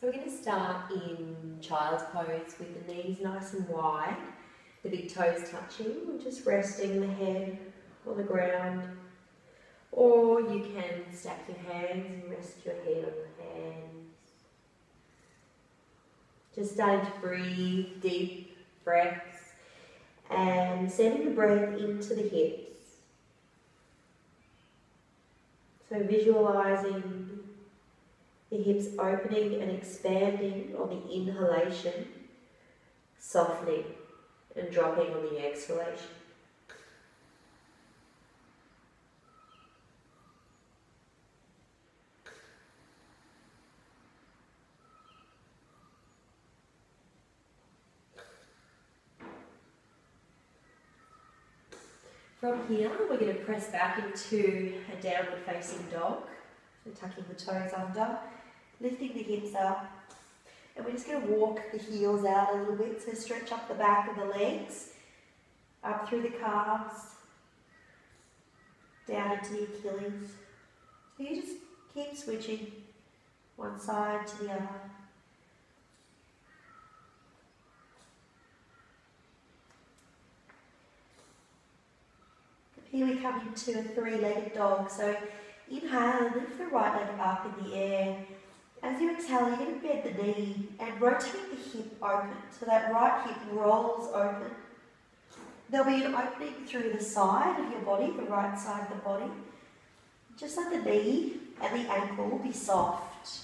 So we're going to start in child's pose with the knees nice and wide, the big toes touching. We're just resting the head on the ground, or you can stack your hands and rest your head on your hands. Just starting to breathe deep breaths and sending the breath into the hips. So visualizing the hips opening and expanding on the inhalation, softening and dropping on the exhalation. From here, we're going to press back into a downward facing dog. So tucking the toes under, lifting the hips up, and we're just going to walk the heels out a little bit. So stretch up the back of the legs, up through the calves, down into the Achilles. So you just keep switching one side to the other. Here we come into a three-legged dog. So inhale and lift the right leg up in the air. As you exhale, you're going to bend the knee and rotate the hip open. So that right hip rolls open. There'll be an opening through the side of your body, the right side of the body. Just let the knee and the ankle be soft.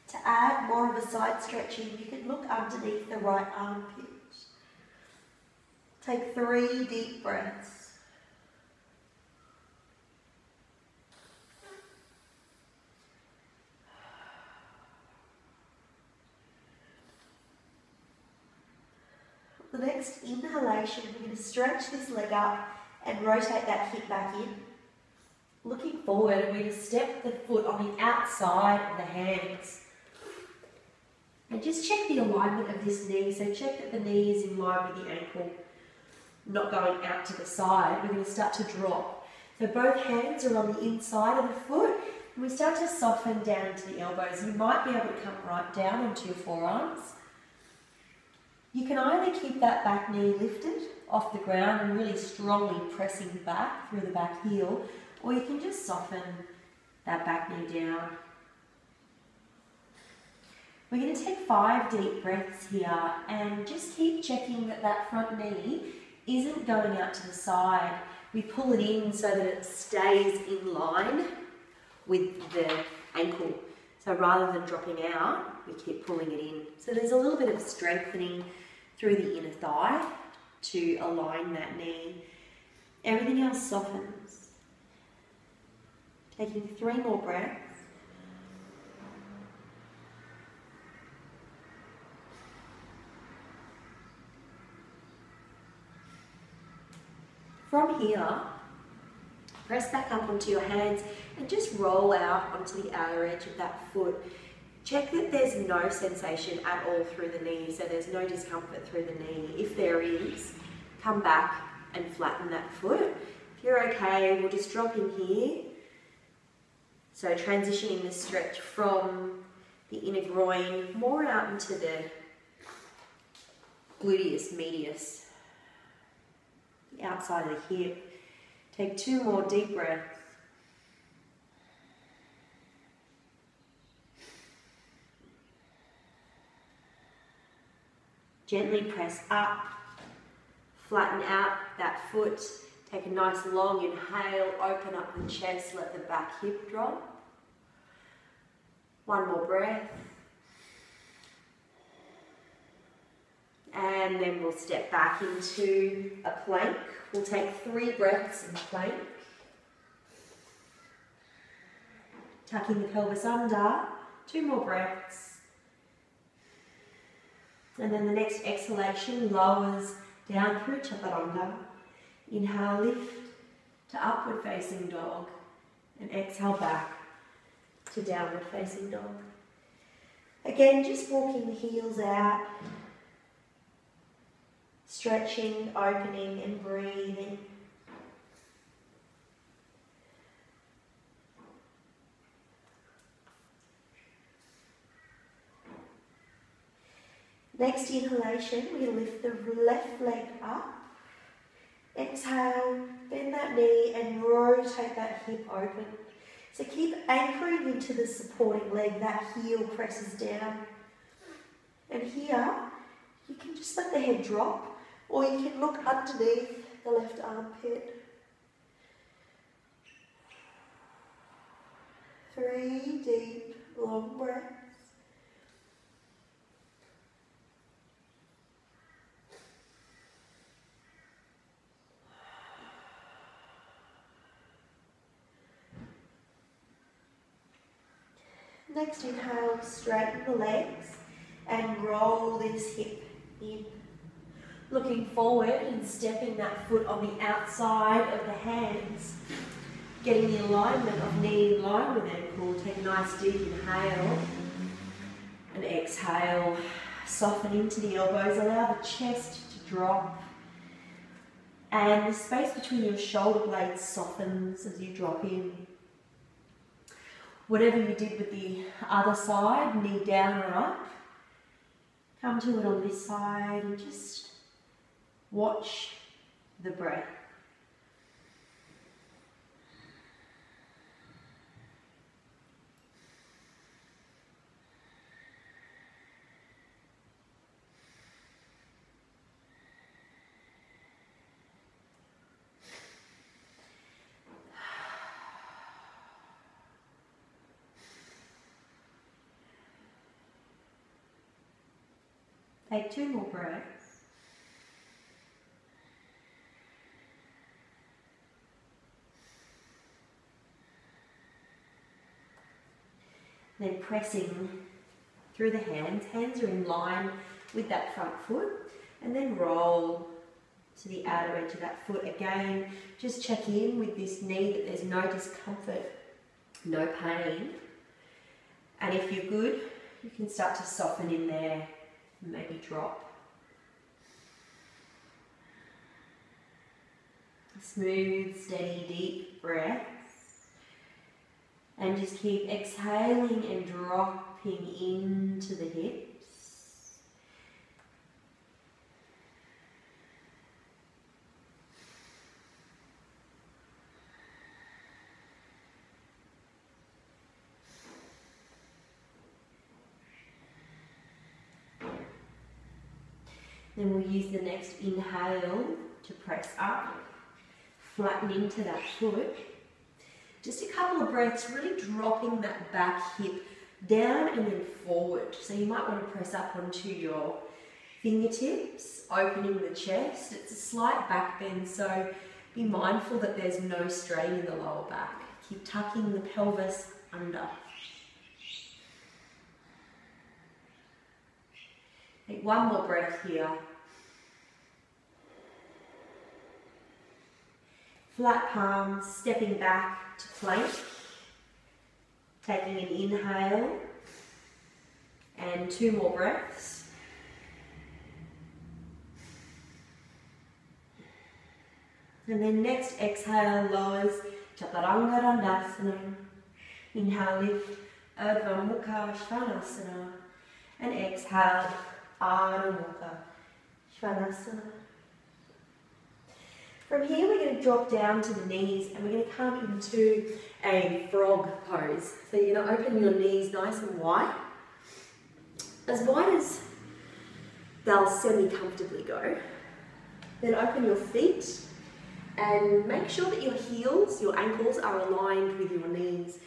To add more of a side stretching, you can look underneath the right armpit. Take 3 deep breaths. The next inhalation, we're going to stretch this leg up and rotate that hip back in. Looking forward, and we're going to step the foot on the outside of the hands. And just check the alignment of this knee. So check that the knee is in line with the ankle, not going out to the side. We're going to start to drop. So both hands are on the inside of the foot, and we start to soften down into the elbows. You might be able to come right down onto your forearms. You can either keep that back knee lifted off the ground and really strongly pressing back through the back heel, or you can just soften that back knee down. We're going to take 5 deep breaths here and just keep checking that that front knee isn't going out to the side. We pull it in so that it stays in line with the ankle. So rather than dropping out, we keep pulling it in. So there's a little bit of strengthening through the inner thigh to align that knee. Everything else softens. Taking 3 more breaths. From here, press back up onto your hands and just roll out onto the outer edge of that foot. Check that there's no sensation at all through the knee, so there's no discomfort through the knee. If there is, come back and flatten that foot. If you're okay, we'll just drop in here. So transitioning the stretch from the inner groin more out into the gluteus medius, the outside of the hip. Take 2 more deep breaths. Gently press up, flatten out that foot. Take a nice long inhale, open up the chest, let the back hip drop. 1 more breath. And then we'll step back into a plank. We'll take 3 breaths in plank. Tucking the pelvis under, 2 more breaths. And then the next exhalation lowers down through chaturanga. Inhale, lift to upward facing dog. And exhale back to downward facing dog. Again, just walking the heels out. Stretching, opening and breathing. Next inhalation, we lift the left leg up. Exhale, bend that knee and rotate that hip open. So keep anchoring into the supporting leg, that heel presses down. And here, you can just let the head drop, or you can look underneath the left armpit. 3 deep, long breaths. Next inhale, straighten the legs and roll this hip in. Looking forward and stepping that foot on the outside of the hands. Getting the alignment of knee in line with ankle. Take a nice deep inhale and exhale. Soften into the elbows, allow the chest to drop. And the space between your shoulder blades softens as you drop in. Whatever you did with the other side, knee down or up, come to it on this side and just watch the breath. Take 2 more breaths. Then pressing through the hands. Hands are in line with that front foot. And then roll to the outer edge of that foot. Again, just check in with this knee that there's no discomfort, no pain. And if you're good, you can start to soften in there. Maybe drop. Smooth, steady, deep breaths. And just keep exhaling and dropping into the hips. Then we'll use the next inhale to press up, flatten into that foot. Just a couple of breaths, really dropping that back hip down and then forward. So you might want to press up onto your fingertips, opening the chest. It's a slight back bend, so be mindful that there's no strain in the lower back. Keep tucking the pelvis under. Take 1 more breath here. Flat palms, stepping back to plank. Taking an inhale. And 2 more breaths. And then next exhale, lowers Chaturanga Dandasana. Inhale, lift Urdhva Mukha Svanasana. And exhale, Adho Mukha Svanasana. From here, we're going to drop down to the knees and we're going to come into a frog pose. So you're going to open your knees nice and wide as they'll semi-comfortably go. Then open your feet and make sure that your heels, your ankles are aligned with your knees.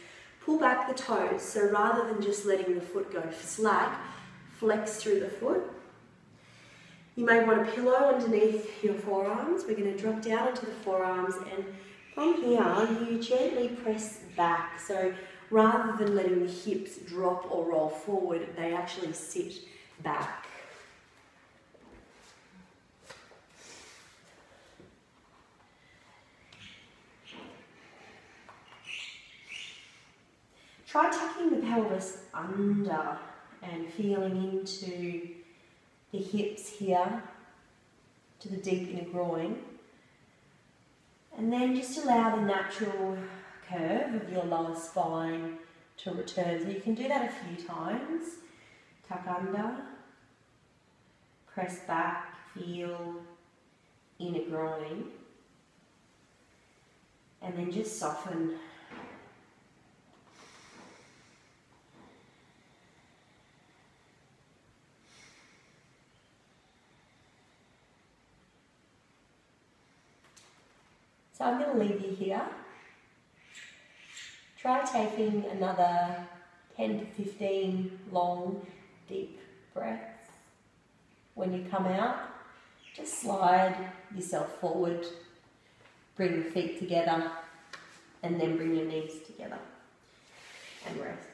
Pull back the toes, so rather than just letting the foot go slack, flex through the foot. You may want a pillow underneath your forearms. We're going to drop down onto the forearms and from here you gently press back. So rather than letting the hips drop or roll forward, they actually sit back. Try tucking the pelvis under and feeling into the hips here to the deep inner groin. And then just allow the natural curve of your lower spine to return. So you can do that a few times. Tuck under Press back, feel inner groin, and then just soften. So I'm going to leave you here. Try taking another 10 to 15 long, deep breaths. When you come out, just slide yourself forward, bring your feet together, and then bring your knees together and rest.